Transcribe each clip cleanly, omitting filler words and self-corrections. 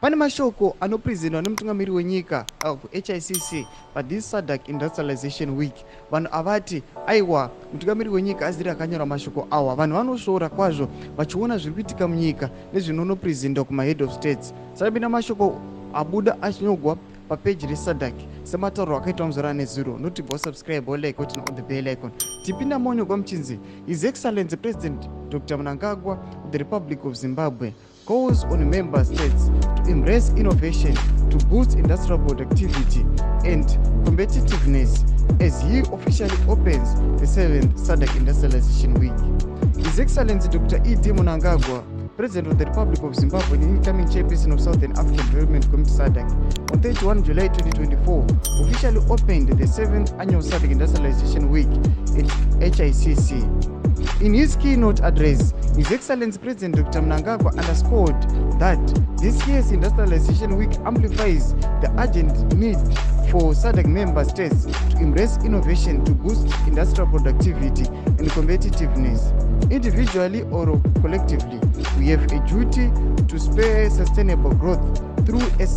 Pane mashoko anoprezentwa nemutungamiri wenyika HICC pathis Sabc Industrialization Week. Vanhu avati aiwa mutungamiri wenyika aziri akanyora mashoko awa. Vanhu vanosvora kwazvo vachiona zviri kuitika munyika nezvinonoprezentwa kumahead of states. Saka bina mashoko abuda achinyogwa papeji reSabc sematauro akaitwa muzora nezuro. Notibva subscribe like utina on the bell icon. Tipinda monyo kwa mchinzi. His Excellency President Dr. Mnangagwa of the Republic of Zimbabwe calls on member states to embrace innovation to boost industrial productivity and competitiveness as he officially opens the 7th Sabc Industrialization Week. His Excellency Dr. Mnangagwa, President of the Republic of Zimbabwe and incoming chairperson of Southern African Development Community Sabc, on 31 July 2024, officially opened the 7th annual Sabc Industrialization Week at HICC. In his keynote address, His Excellency President Dr. Mnangagwa underscored that this year's Industrialization Week amplifies the urgent need for Sabc member states to embrace innovation to boost industrial productivity and competitiveness. Individually or collectively, we have a duty to spur sustainable growth through a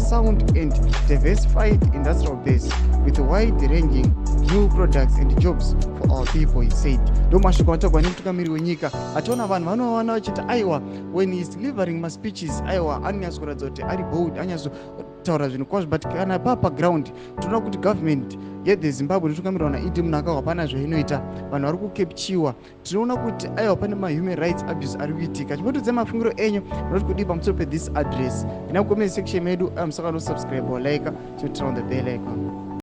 sound and diversified industrial base with wide-ranging new products and jobs for our people, he said. Ndo mashoko anotagwa nemutungamiri wenyika ationa vanhu vanowana vachiti aiwa when he is delivering my speeches aiwa anonyatsokuratidza kuti ari bold anonyatsotaura zvinhu kwazvo, but kana paground tinoona kuti government yeZimbabwe inotungamirwa naED Mnangagwa hapana zvainoita. Vanhu vari kukepchiwa. Tinoona kuti aiwa pane human rights abuse ari kuitika. Chipotudze mafungiro enyu noti kudii pamusoro pethis address. Ina kukomenti section medu musakano subscribe or like, chotira on the bell icon.